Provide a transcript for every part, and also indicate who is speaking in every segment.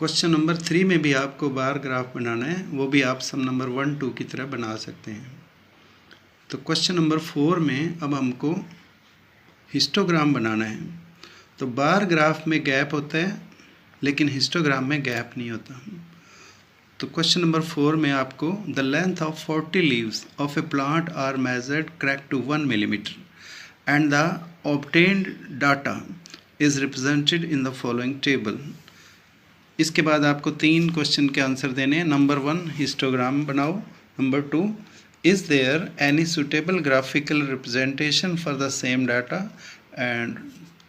Speaker 1: Question number 3 में भी आपको बार ग्राफ बनाना है, वो भी आप सम नंबर 1, 2 की तरह बना सकते हैं। तो क्वेश्चन नंबर 4 में अब हमको हिस्टोग्राम बनाना है। तो बार ग्राफ में गैप होता है लेकिन हिस्टोग्राम में गैप नहीं होता। तो क्वेश्चन नंबर 4 में आपको the length of 40 leaves of a plant are measured correct to 1 millimetre and the obtained data is represented in the following table. इसके बाद आपको 3 क्वेश्चन के आंसर देने हैं। नंबर 1 हिस्टोग्राम बनाओ, number 2 is there any suitable graphical representation for the same data, and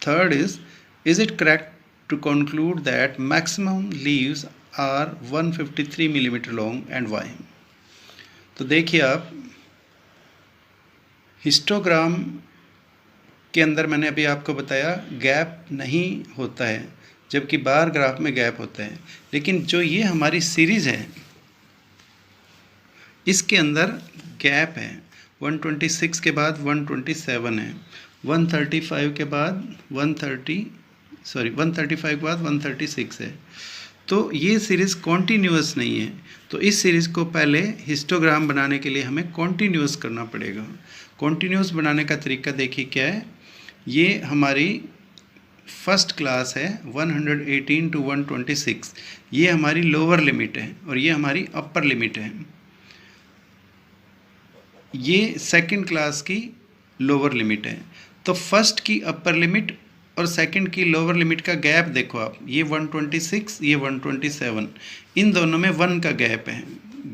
Speaker 1: third is it correct to conclude that maximum leaves are 153 millimetre long and why. तो देखिए आप, हिस्टोग्राम के अंदर मैंने अभी आपको बताया गैप नहीं होता है, जबकि बार ग्राफ में गैप होता है। लेकिन जो ये हमारी सीरीज़ है इसके अंदर गैप है। 126 के बाद 127 है, 135 के बाद 135 के बाद 136 है। तो ये सीरीज़ कॉन्टीन्यूअस नहीं है। तो इस सीरीज़ को पहले हिस्टोग्राम बनाने के लिए हमें कॉन्टीन्यूअस करना पड़ेगा। कॉन्टीन्यूअस बनाने का तरीका देखिए क्या है। ये हमारी फर्स्ट क्लास है 118 टू 126, ये हमारी लोअर लिमिट है और ये हमारी अपर लिमिट है। ये सेकंड क्लास की लोअर लिमिट है। तो फर्स्ट की अपर लिमिट और सेकंड की लोअर लिमिट का गैप देखो आप, ये 126, ये 127, इन दोनों में 1 का गैप है।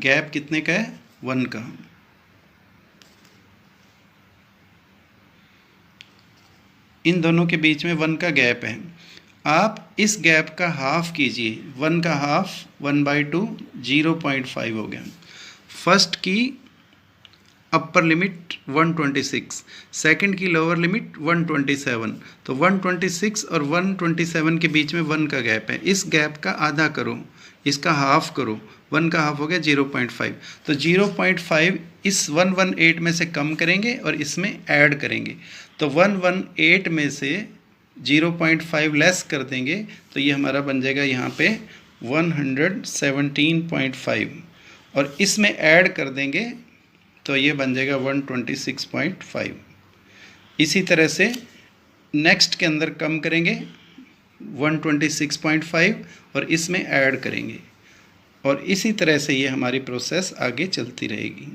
Speaker 1: गैप कितने का है? 1 का। इन दोनों के बीच में 1 का गैप है। आप इस गैप का हाफ कीजिए, 1 का हाफ 1/2, 0.5 हो गया। फर्स्ट की अपर लिमिट 126, सेकंड की लोअर लिमिट 127, तो 126 और 127 के बीच में 1 का गैप है। इस गैप का आधा करो, इसका हाफ करो, 1 का हाफ हो गया 0.5। तो 0.5 इस 118 में से कम करेंगे और इसमें ऐड करेंगे। तो 118 में से 0.5 लेस कर देंगे तो ये हमारा बन जाएगा यहाँ पे 117.5, और इसमें ऐड कर देंगे तो ये बन जाएगा 126.5। इसी तरह से नेक्स्ट के अंदर कम करेंगे 126.5 और इसमें ऐड करेंगे, और इसी तरह से ये हमारी प्रोसेस आगे चलती रहेगी।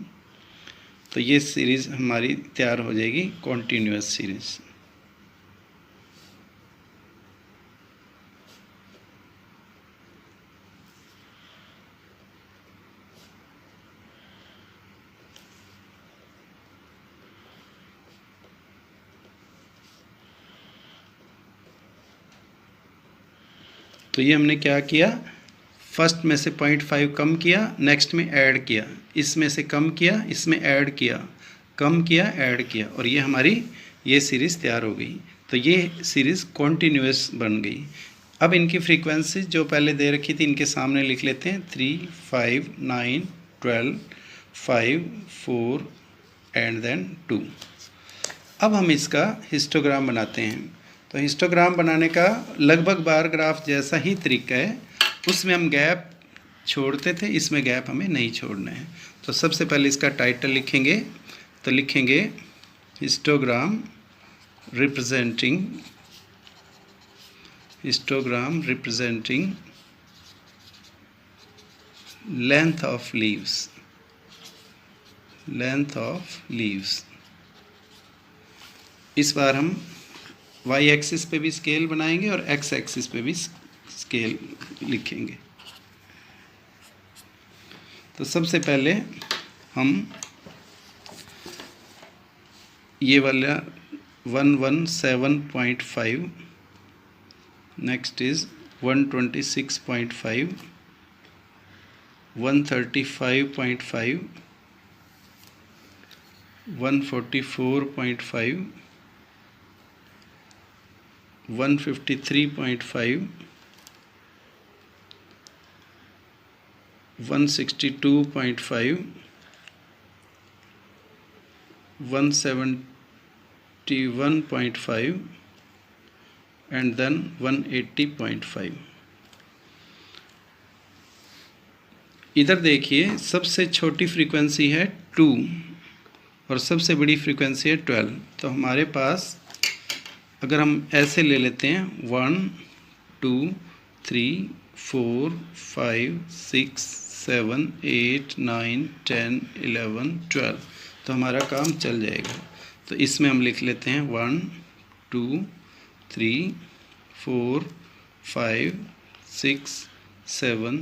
Speaker 1: तो ये सीरीज़ हमारी तैयार हो जाएगी, कॉन्टीन्यूअस सीरीज़। तो ये हमने क्या किया, फर्स्ट में से 0.5 कम किया, नेक्स्ट में ऐड किया, इसमें से कम किया, इसमें ऐड किया, कम किया, ऐड किया, और ये हमारी ये सीरीज़ तैयार हो गई। तो ये सीरीज़ कॉन्टीन्यूअस बन गई। अब इनकी फ्रीक्वेंसी जो पहले दे रखी थी इनके सामने लिख लेते हैं, 3, 5, 9, 12, 5, 4 एंड देन 2। अब हम इसका हिस्टोग्राम बनाते हैं। तो हिस्टोग्राम बनाने का लगभग बार ग्राफ जैसा ही तरीका है, उसमें हम गैप छोड़ते थे, इसमें गैप हमें नहीं छोड़ना है। तो सबसे पहले इसका टाइटल लिखेंगे, तो लिखेंगे histogram representing length of leaves. इस बार हम वाई एक्सिस पे भी स्केल बनाएंगे और एक्स एक्सिस पे भी स्केल लिखेंगे। तो सबसे पहले हम ये वाला 117.5, नेक्स्ट इज 126.5, 135.5, 144.5, 153.5, 162.5, 171.5 and then 180.5। इधर देखिए, सबसे छोटी फ्रीक्वेंसी है 2 और सबसे बड़ी फ्रीक्वेंसी है 12। तो हमारे पास अगर हम ऐसे ले लेते हैं 1 2 3 4 5 6 7 8 9 10 11 12, तो हमारा काम चल जाएगा। तो इसमें हम लिख लेते हैं 1 2 3 4 5 6 7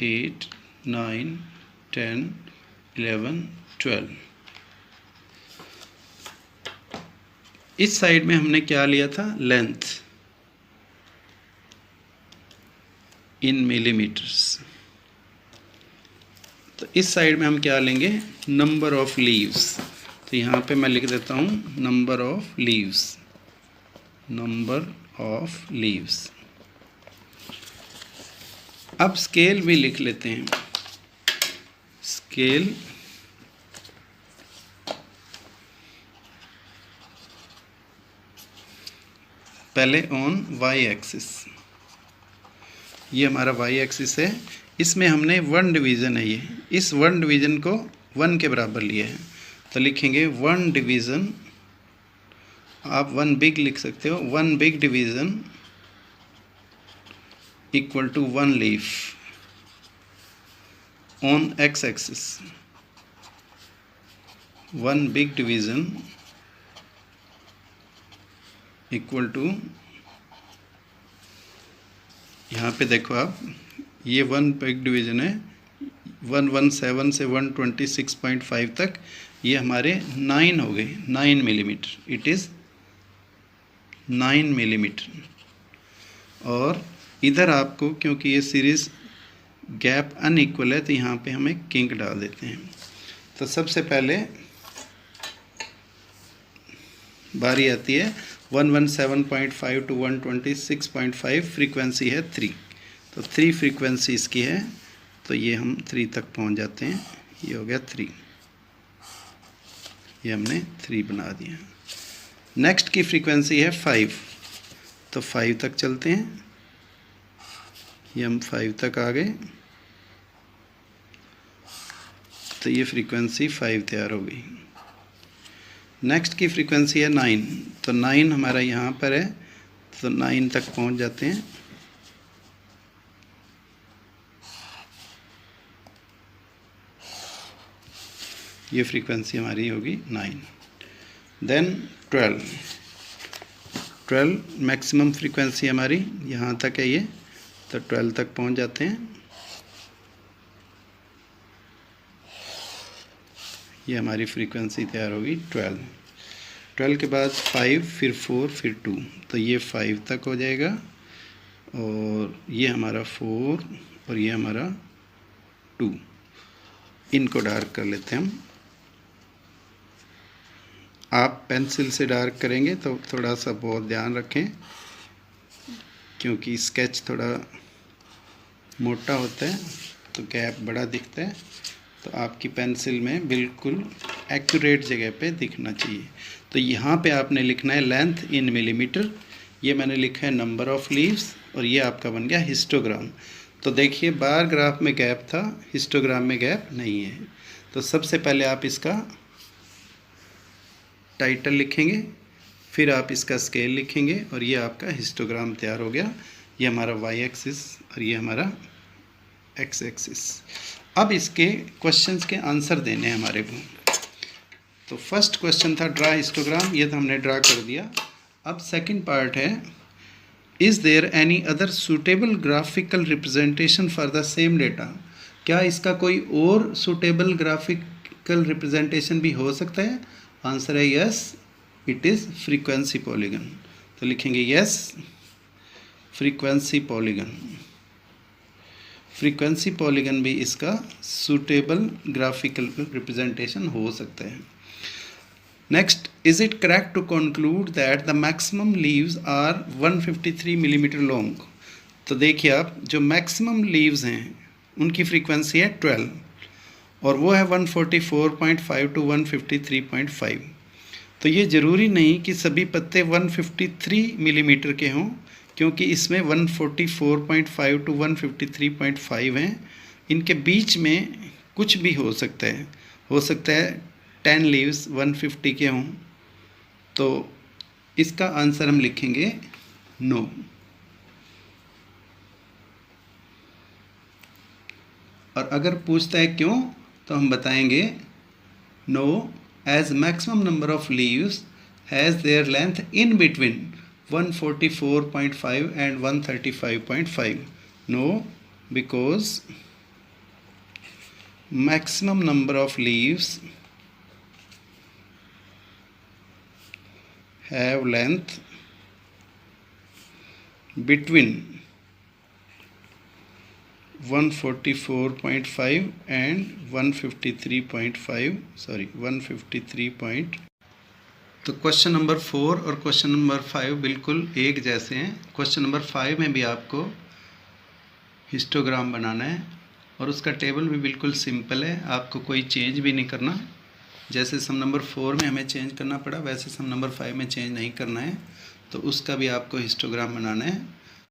Speaker 1: 8 9 10 11 12। इस साइड में हमने क्या लिया था, लेंथ इन मिलीमीटर्स। तो इस साइड में हम क्या लेंगे, नंबर ऑफ लीव्स। तो यहाँ पे मैं लिख देता हूँ number of leaves, number of leaves. अब स्केल भी लिख लेते हैं, स्केल पहले ऑन वाई एक्सिस, ये हमारा वाई एक्सिस है, इसमें हमने 1 डिवीज़न है, ये इस 1 डिवीज़न को 1 के बराबर लिया है। तो लिखेंगे 1 डिवीज़न, आप 1 बिग लिख सकते हो, 1 big division equal to 1 leaf on x axis. 1 big division equal to, यहाँ पे देखो आप, ये 1 बिग डिवीज़न है, 117 से 126.5 तक, ये हमारे 9 हो गए, 9 मिलीमीटर, इट इज़ 9 मिलीमीटर। और इधर आपको, क्योंकि ये सीरीज़ गैप अनइक्वल है, तो यहाँ पे हम एक किंक डाल देते हैं। तो सबसे पहले बारी आती है 117.5 टू 126.5, फ्रीक्वेंसी है 3, तो 3 फ्रीक्वेंसी इसकी है, तो ये हम 3 तक पहुंच जाते हैं, ये हो गया 3, ये हमने 3 बना दिया। नेक्स्ट की फ्रीक्वेंसी है 5, तो 5 तक चलते हैं, ये हम 5 तक आ गए, तो ये फ्रीक्वेंसी 5 तैयार हो गई। नेक्स्ट की फ्रीक्वेंसी है 9, तो 9 हमारा यहाँ पर है, तो 9 तक पहुँच जाते हैं, ये फ्रीक्वेंसी हमारी होगी 9। देन 12 मैक्सिमम फ्रीक्वेंसी हमारी यहाँ तक है, ये तो 12 तक पहुँच जाते हैं, ये हमारी फ्रीक्वेंसी तैयार होगी 12 के बाद 5, फिर 4, फिर 2, तो ये 5 तक हो जाएगा, और ये हमारा 4 और ये हमारा 2, इनको डार्क कर लेते हैं हम। आप पेंसिल से डार्क करेंगे तो थोड़ा सा बहुत ध्यान रखें, क्योंकि स्केच थोड़ा मोटा होता है तो गैप बड़ा दिखता है, तो आपकी पेंसिल में बिल्कुल एक्यूरेट जगह पे दिखना चाहिए। तो यहाँ पे आपने लिखना है लेंथ इन मिलीमीटर, ये मैंने लिखा है नंबर ऑफ लीव्स, और ये आपका बन गया हिस्टोग्राम। तो देखिए बार ग्राफ में गैप था, हिस्टोग्राम में गैप नहीं है। तो सबसे पहले आप इसका टाइटल लिखेंगे, फिर आप इसका स्केल लिखेंगे, और ये आपका हिस्टोग्राम तैयार हो गया। ये हमारा वाई एक्सिस और ये हमारा एक्स एक्सिस। अब इसके क्वेश्चंस के आंसर देने हैं हमारे को। तो फर्स्ट क्वेश्चन था ड्रा हिस्टोग्राम, ये तो हमने ड्रा कर दिया। अब सेकंड पार्ट है, is there any other suitable graphical representation for the same data. क्या इसका कोई और सूटेबल ग्राफिकल रिप्रेजेंटेशन भी हो सकता है? आंसर है yes, it is frequency polygon. तो लिखेंगे yes frequency polygon. Frequency polygon भी इसका सूटेबल ग्राफिकल रिप्रेजेंटेशन हो सकता है। Next, is it correct to conclude that the maximum leaves are 153 millimetre long. तो देखिए आप, जो मैक्सिमम लीव्स हैं उनकी फ्रीक्वेंसी है 12 और वो है 144.5 टू 153.5। तो ये ज़रूरी नहीं कि सभी पत्ते 153 मिलीमीटर के हों, क्योंकि इसमें 144.5 टू 153.5 हैं, इनके बीच में कुछ भी हो सकता है। 10 लीव्स 150 के हों, तो इसका आंसर हम लिखेंगे नो। और अगर पूछता है क्यों, तो हम बताएंगे no as maximum number of leaves has their length in between 144.5 and 135.5. No, because maximum number of leaves have length between 144.5 and 153.5, sorry 153. तो क्वेश्चन नंबर 4 और क्वेश्चन नंबर 5 बिल्कुल एक जैसे हैं। क्वेश्चन नंबर 5 में भी आपको हिस्टोग्राम बनाना है और उसका टेबल भी बिल्कुल सिंपल है, आपको कोई चेंज भी नहीं करना। जैसे सम नंबर 4 में हमें चेंज करना पड़ा, वैसे सम नंबर 5 में चेंज नहीं करना है। तो उसका भी आपको हिस्टोग्राम बनाना है।